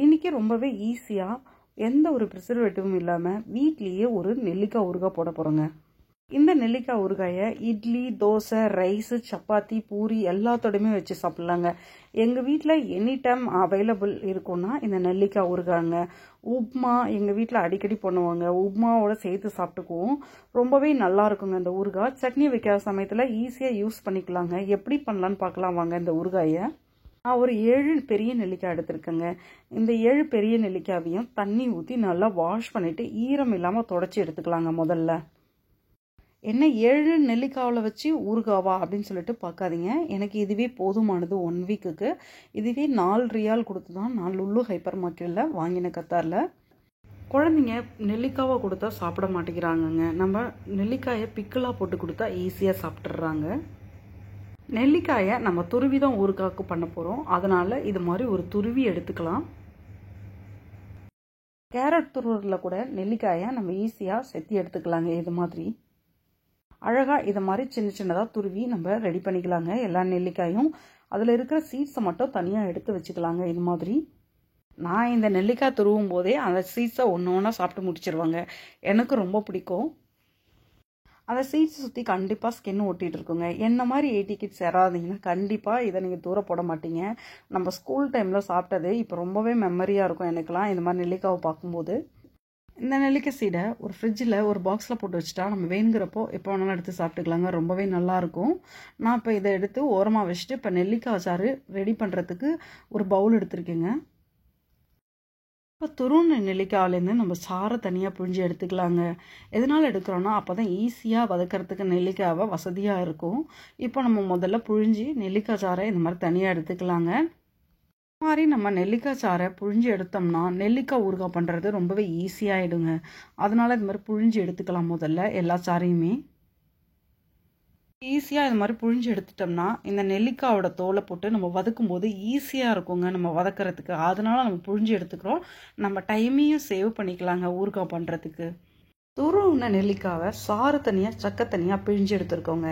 இன்றைக்கி ரொம்பவே ஈஸியாக எந்த ஒரு ப்ரிசர்வேட்டிவும் இல்லாமல் வீட்லேயே ஒரு நெல்லிக்காய் ஊறுகாய் போட போகிறோங்க. இந்த நெல்லிக்காய் ஊறுகாயை இட்லி, தோசை, ரைஸு, சப்பாத்தி, பூரி எல்லாத்தோடையுமே வச்சு சாப்பிட்லாங்க. எங்கள் வீட்டில் எனி டைம் அவைலபிள் இருக்குன்னா இந்த நெல்லிக்காய் ஊறுகாங்க. உப்மா எங்கள் வீட்டில் அடிக்கடி பண்ணுவாங்க. உப்மாவோட சேர்த்து சாப்பிட்டுக்குவோம். ரொம்பவே நல்லா இருக்குங்க இந்த ஊறுகாய். சட்னி வைக்காத சமயத்தில் ஈஸியாக யூஸ் பண்ணிக்கலாங்க. எப்படி பண்ணலான்னு பார்க்கலாம் வாங்க இந்த ஊறுகாயை. நான் ஒரு 7 பெரிய நெல்லிக்காய் எடுத்திருக்கேங்க. இந்த 7 பெரிய நெல்லிக்காயையும் தண்ணி ஊற்றி நல்லா வாஷ் பண்ணிவிட்டு ஈரம் இல்லாமல் தொடச்சி எடுத்துக்கலாங்க. முதல்ல என்ன 7 நெல்லிக்காவில் வச்சு ஊறுகாவா அப்படின்னு சொல்லிட்டு பார்க்காதீங்க. எனக்கு இதுவே போதுமானது 1 வீக்குக்கு. இதுவே 4 ரியால் கொடுத்து தான் நான் லுல்லு ஹைப்பர் மார்க்கெட்டில் வாங்கின கத்தாரில். குழந்தைங்க நெல்லிக்காவை கொடுத்தா சாப்பிட மாட்டேங்கிறாங்கங்க. நம்ம நெல்லிக்காயை பிக்கலாக போட்டு கொடுத்தா ஈஸியாக சாப்பிட்றாங்க. நெல்லிக்காயை நம்ம துருவி தான் ஊறுகாய்க்கு பண்ண போகிறோம். அதனால் இது மாதிரி ஒரு துருவி எடுத்துக்கலாம். கேரட் துருவரில் கூட நெல்லிக்காயை நம்ம ஈஸியாக செத்தி எடுத்துக்கலாங்க. இது மாதிரி அழகாக இதை மாதிரி சின்ன சின்னதாக துருவி நம்ம ரெடி பண்ணிக்கலாங்க. எல்லா நெல்லிக்காயும் அதில் இருக்கிற சீட்ஸை மட்டும் தனியாக எடுத்து வச்சுக்கலாங்க. இது மாதிரி நான் இந்த நெல்லிக்காய் துருவும் போதே அந்த சீட்ஸை ஒன்று ஒன்றா சாப்பிட்டு முடிச்சிருவாங்க. எனக்கு ரொம்ப பிடிக்கும். அந்த சீட்ஸ் சுற்றி கண்டிப்பாக ஸ்கின் ஒட்டிகிட்டு இருக்குங்க. என்ன மாதிரி 80 கிட்ஸ் யாராதீங்கன்னா கண்டிப்பாக இதை நீங்கள் தூர போட மாட்டீங்க. நம்ம ஸ்கூல் டைமில் சாப்பிட்டது இப்போ ரொம்பவே மெமரியாக இருக்கும் எனக்குலாம் இந்த மாதிரி நெல்லிக்காவை பார்க்கும்போது. இந்த நெல்லிக்காய் சீடை ஒரு ஃப்ரிட்ஜில் ஒரு பாக்ஸில் போட்டு வச்சுட்டா நம்ம வேணுங்கிறப்போ எப்போ வேணாலும் எடுத்து சாப்பிட்டுக்கலாங்க. ரொம்பவே நல்லாயிருக்கும். நான் இப்போ இதை எடுத்து ஓரமாக வச்சுட்டு இப்போ நெல்லிக்காய் அச்சாறு ரெடி பண்ணுறதுக்கு ஒரு பவுல் எடுத்துருக்கேங்க. இப்போ துருவன நெல்லிக்காயிலேருந்து நம்ம சாரை தனியாக புழிஞ்சு எடுத்துக்கலாங்க. எதனால் எடுக்கிறோன்னா அப்போ தான் ஈஸியாக வதக்கிறதுக்கு நெல்லிக்காவை வசதியாக இருக்கும். இப்போ நம்ம முதல்ல புழிஞ்சு நெல்லிக்காய் சாறை இந்த மாதிரி தனியாக எடுத்துக்கலாங்க. இந்த மாதிரி நம்ம நெல்லிக்காய் சாறை புழிஞ்சு எடுத்தோம்னா நெல்லிக்காய் ஊறுகாய் பண்ணுறது ரொம்பவே ஈஸியாகிடுங்க. அதனால் இது மாதிரி புழிஞ்சு எடுத்துக்கலாம் முதல்ல எல்லா சாறையுமே. ஈஸியாக இது மாதிரி புழிஞ்சு எடுத்துட்டோம்னா இந்த நெல்லிக்காயோட தோலை போட்டு நம்ம வதக்கும் போது ஈஸியாக இருக்குங்க நம்ம வதக்கிறதுக்கு. அதனால நம்ம புழிஞ்சு எடுத்துக்கிறோம். நம்ம டைமையும் சேவ் பண்ணிக்கலாங்க ஊறுகாய் பண்ணுறதுக்கு. துருவின நெல்லிக்காவை சாறு தனியாக சக்கை தனியாக பிழிஞ்சு எடுத்துருக்கோங்க.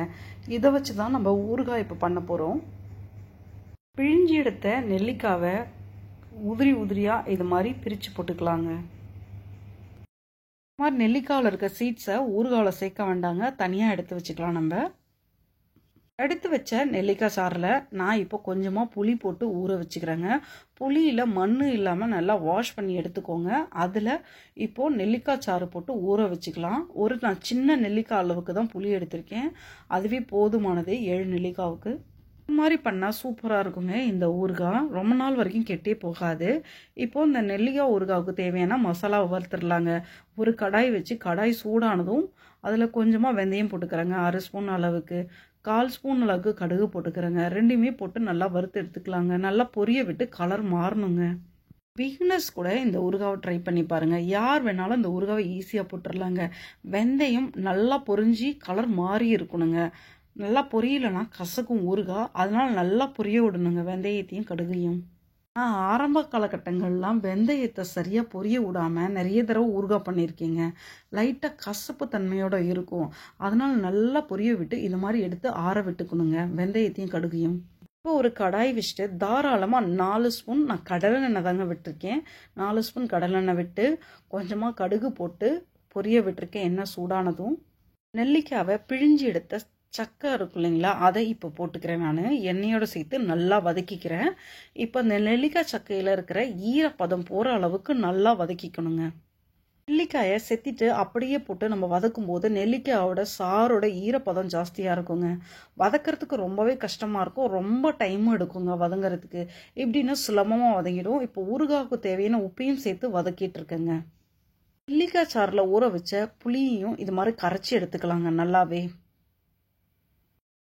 இதை வச்சு தான் நம்ம ஊறுகாய் இப்போ பண்ண போகிறோம். பிழிஞ்சு எடுத்த நெல்லிக்காவை உதிரியாக இது மாதிரி பிரித்து போட்டுக்கலாங்க. இது மாதிரி நெல்லிக்காவில் இருக்க சீட்ஸை ஊறுகாயில் சேர்க்க வேண்டாங்க. தனியாக எடுத்து வச்சுக்கலாம். நம்ம எடுத்து வச்ச நெல்லிக்காய் சாறில் நான் இப்போ கொஞ்சமாக புளி போட்டு ஊற வச்சுக்கிறேங்க. புளியில் மண் இல்லாமல் நல்லா வாஷ் பண்ணி எடுத்துக்கோங்க. அதில் இப்போது நெல்லிக்காய் சாறு போட்டு ஊற வச்சுக்கலாம். நான் சின்ன நெல்லிக்காய் அளவுக்கு தான் புளி எடுத்திருக்கேன். அதுவே போதுமானது 7 நெல்லிக்காவுக்கு. இந்த மாதிரி பண்ணால் சூப்பராக இருக்குங்க இந்த ஊறுகாய். ரொம்ப நாள் வரைக்கும் கெட்டே போகாது. இப்போது இந்த நெல்லிக்காய் ஊறுகாவுக்கு தேவையான மசாலாவை வறுத்துடலாங்க. ஒரு கடாய் வச்சு கடாய் சூடானதும் அதில் கொஞ்சமாக வெந்தயம் போட்டுக்கிறேங்க. 1/2 ஸ்பூன் அளவுக்கு. 1/4 ஸ்பூன் அளவுக்கு கடுகு போட்டுக்கிறேங்க. ரெண்டுமே போட்டு நல்லா வறுத்து எடுத்துக்கலாங்க. நல்லா பொரிய விட்டு கலர் மாறணுங்க. பிகினர்ஸ் கூட இந்த ஊறுகாவை ட்ரை பண்ணி பாருங்கள். யார் வேணாலும் இந்த ஊறுகாவை ஈஸியாக போட்டுடலாங்க. வெந்தயம் நல்லா பொரிஞ்சு கலர் மாறி இருக்கணுங்க. நல்லா பொரியலைன்னா கசக்கும் ஊறுகாய். அதனால் நல்லா பொரிய விடணுங்க வெந்தயத்தையும் கடுகையும். நான் ஆரம்ப காலகட்டங்கள்லாம் வெந்தயத்தை சரியாக பொரிய விடாமல் நிறைய தடவை ஊறுகாய் பண்ணியிருக்கேங்க. லைட்டாக கசப்பு தன்மையோடு இருக்கும். அதனால் நல்லா பொரிய விட்டு இது மாதிரி எடுத்து ஆற விட்டுக்கணுங்க வெந்தயத்தையும் கடுகையும். இப்போ ஒரு கடாய் வச்சுட்டு தாராளமாக 4 ஸ்பூன் நான் கடலெண்ணெய் தாங்க விட்டுருக்கேன். 4 ஸ்பூன் கடலெண்ணெய் விட்டு கொஞ்சமாக கடுகு போட்டு பொரிய விட்டுருக்கேன். எண்ணெய் சூடானதும் நெல்லிக்காவை பிழிஞ்சு எடுத்த சக்கை இருக்கும் இல்லைங்களா, அதை இப்போ போட்டுக்கிறேன். நான் எண்ணெயோடு சேர்த்து நல்லா வதக்கிக்கிறேன். இப்போ இந்த நெல்லிக்காய் சக்கையில் இருக்கிற ஈரப்பதம் போகிற அளவுக்கு நல்லா வதக்கிக்கணுங்க. நெல்லிக்காயை செத்திட்டு அப்படியே போட்டு நம்ம வதக்கும் போது நெல்லிக்காயோட சாரோட ஈரப்பதம் ஜாஸ்தியாக இருக்குங்க. வதக்கிறதுக்கு ரொம்பவே கஷ்டமாக இருக்கும். ரொம்ப டைமும் எடுக்குங்க வதங்கிறதுக்கு. இப்படின்னு சுலபமாக வதங்கிடும். இப்போ ஊறுகாய்க்கு தேவையான உப்பையும் சேர்த்து வதக்கிட்டு இருக்கேங்க. நெல்லிக்காய் சாறில் ஊற வச்ச புளியையும் இது மாதிரி கரைச்சி எடுத்துக்கலாங்க நல்லாவே.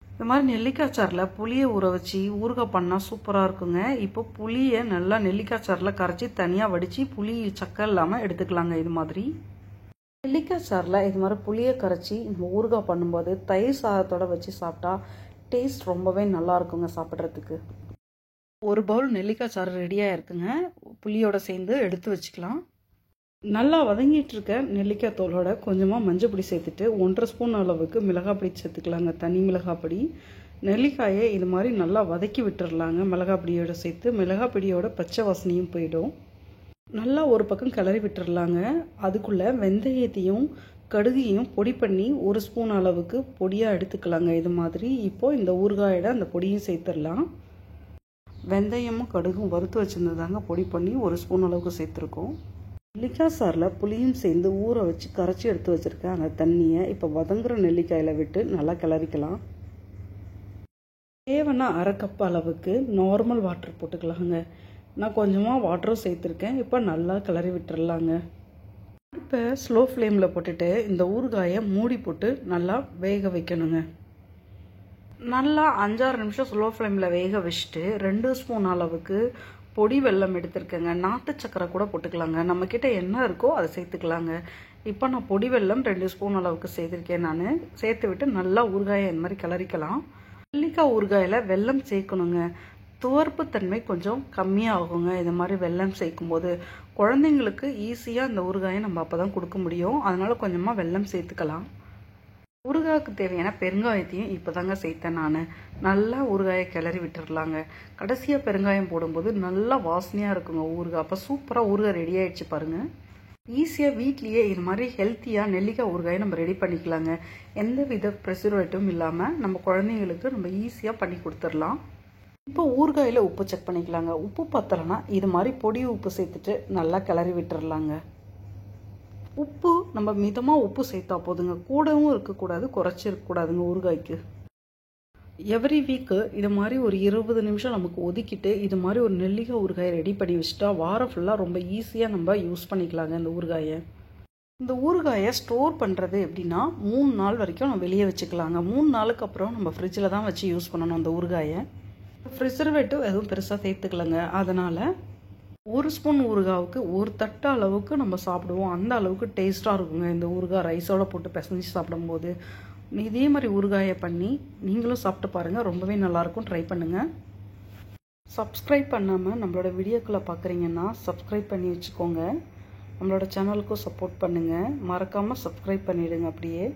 இந்த மாதிரி நெல்லிக்காய் சாறில் புளியை ஊற வச்சு ஊறுகாய் பண்ணால் சூப்பராக இருக்குங்க. இப்போ புளியை நல்லா நெல்லிக்காய் சாறில் கரைச்சி தனியாக வடித்து புளி சக்கை இல்லாமல் எடுத்துக்கலாங்க. இது மாதிரி நெல்லிக்காய் சாறில் இது மாதிரி புளியை கரைச்சி நம்ம ஊறுகாய் பண்ணும்போது தயிர் சாதத்தோடு வச்சு சாப்பிட்டா டேஸ்ட் ரொம்பவே நல்லா இருக்குங்க சாப்பிட்றதுக்கு. ஒரு பவுல் நெல்லிக்காய் சாறு ரெடியாக இருக்குங்க. புளியோடு சேர்ந்து எடுத்து வச்சுக்கலாம். நல்லா வதங்கிட்டு இருக்க நெல்லிக்காய் தோலோட கொஞ்சமாக மஞ்சள் பொடி சேர்த்துட்டு 1/2 ஸ்பூன் அளவுக்கு மிளகாய் பொடி சேர்த்துக்கலாங்க. தனி மிளகாய் பொடி. நெல்லிக்காயை இது மாதிரி நல்லா வதக்கி விட்டுறலாங்க. மிளகாய் பொடியோட சேர்த்து மிளகாய் பொடியோட பச்சை வாசனையும் போயிடும். நல்லா ஒரு பக்கம் கிளறி விட்டுறலாங்க. அதுக்குள்ளே வெந்தயத்தையும் கடுகையும் பொடி பண்ணி 1 ஸ்பூன் அளவுக்கு பொடியாக எடுத்துக்கலாங்க. இது மாதிரி இப்போது இந்த ஊறுகாயோட அந்த பொடியும் சேர்த்துடலாம். வெந்தயமும் கடுகும் வறுத்து வச்சுருந்ததாங்க பொடி பண்ணி 1 ஸ்பூன் அளவுக்கு சேர்த்துருக்கோம். நெல்லிக்காய் சாறில் புளியும் சேர்ந்து ஊற வச்சு கரைச்சி எடுத்து வச்சுருக்கேன். அந்த தண்ணியை இப்போ வதங்குற நெல்லிக்காயில் விட்டு நல்லா கிளறிக்கலாம். தேவைன்னா 1/2 கப் அளவுக்கு நார்மல் வாட்டர் போட்டுக்கலாங்க. நான் கொஞ்சமாக வாட்டரும் சேர்த்துருக்கேன். இப்போ நல்லா கிளறி விட்டுறலாங்க. இப்போ ஸ்லோ ஃப்ளேமில் போட்டுட்டு இந்த ஊறுகாயை மூடி போட்டு நல்லா வேக வைக்கணுங்க. நல்லா 5-6 நிமிஷம் ஸ்லோ ஃப்ளேமில் வேக வச்சுட்டு 2 ஸ்பூன் அளவுக்கு பொடி வெல்லம் எடுத்துருக்கேங்க. நாட்டு சக்கரை கூட போட்டுக்கலாங்க. நம்மக்கிட்ட என்ன இருக்கோ அதை சேர்த்துக்கலாங்க. இப்போ நான் பொடி வெல்லம் 2 ஸ்பூன் அளவுக்கு சேர்த்துருக்கேன். நான் சேர்த்து விட்டு நல்லா ஊறுகாயை இந்த மாதிரி கிளறிக்கலாம். நெல்லிக்காய் ஊறுகாயில் வெல்லம் சேர்க்கணுங்க. துவர்ப்பு தன்மை கொஞ்சம் கம்மியாக ஆகுங்க. இது மாதிரி வெல்லம் சேர்க்கும்போது குழந்தைங்களுக்கு ஈஸியாக இந்த ஊறுகாயை நம்ம அப்போ தான் கொடுக்க முடியும். அதனால் கொஞ்சமாக வெல்லம் சேர்த்துக்கலாம். ஊறுகாய்க்கு தேவையான பெருங்காயத்தையும் இப்போ தாங்க சேர்த்தேன். நான் நல்லா ஊறுகாயை கிளறி விட்டுடலாங்க. கடைசியாக பெருங்காயம் போடும்போது நல்லா வாசனையாக இருக்குங்க ஊறுகாய். அப்போ சூப்பராக ஊறுகாய் ரெடி ஆகிடுச்சு பாருங்கள். ஈஸியாக வீட்லேயே இது மாதிரி ஹெல்த்தியாக நெல்லிக்காய் ஊறுகாயை நம்ம ரெடி பண்ணிக்கலாங்க. எந்த வித ப்ரிசர்வேட்டிவும் இல்லாமல் நம்ம குழந்தைங்களுக்கு நம்ம ஈஸியாக பண்ணி கொடுத்துடலாம். இப்போ ஊறுகாயில் உப்பு செக் பண்ணிக்கலாங்க. உப்பு பத்தலைன்னா இது மாதிரி பொடி உப்பு சேர்த்துட்டு நல்லா கிளறி விட்டுறலாங்க. உப்பு நம்ம மிதமாக உப்பு சேர்த்தா போதுங்க. கூடவும் இருக்கக்கூடாது, குறைச்சி இருக்கக்கூடாதுங்க ஊறுகாய்க்கு. எவ்ரி வீக்கு இது மாதிரி ஒரு 20 நிமிஷம் நமக்கு ஒதுக்கிட்டு இது மாதிரி ஒரு நெல்லிக்காய் ஊறுகாயை ரெடி பண்ணி வச்சுட்டா வாரம் ஃபுல்லாக ரொம்ப ஈஸியாக நம்ம யூஸ் பண்ணிக்கலாங்க இந்த ஊறுகாயை. இந்த ஊறுகாயை ஸ்டோர் பண்ணுறது எப்படின்னா 3 நாள் வரைக்கும் நம்ம வெளியே வச்சுக்கலாங்க. 3 நாளுக்கு அப்புறம் நம்ம ஃப்ரிட்ஜில் தான் வச்சு யூஸ் பண்ணணும் அந்த ஊறுகாயை. ப்ரிசர்வேட்டிவ் எதுவும் பெருசாக சேர்த்துக்கலங்க. அதனால் 1 ஸ்பூன் ஊறுகாவுக்கு 1 தட்டு அளவுக்கு நம்ம சாப்பிடுவோம். அந்த அளவுக்கு டேஸ்ட்டாக இருக்குங்க இந்த ஊறுகாய் ரைஸோடு போட்டு பிசைஞ்சு சாப்பிடும்போது. இதே மாதிரி ஊறுகாயை பண்ணி நீங்களும் சாப்பிட்டு பாருங்கள். ரொம்பவே நல்லாயிருக்கும். ட்ரை பண்ணுங்கள். சப்ஸ்கிரைப் பண்ணாமல் நம்மளோட வீடியோக்களை பார்க்குறீங்கன்னா சப்ஸ்கிரைப் பண்ணி வச்சுக்கோங்க. நம்மளோட சேனலுக்கும் சப்போர்ட் பண்ணுங்கள். மறக்காமல் சப்ஸ்கிரைப் பண்ணிவிடுங்க. அப்படியே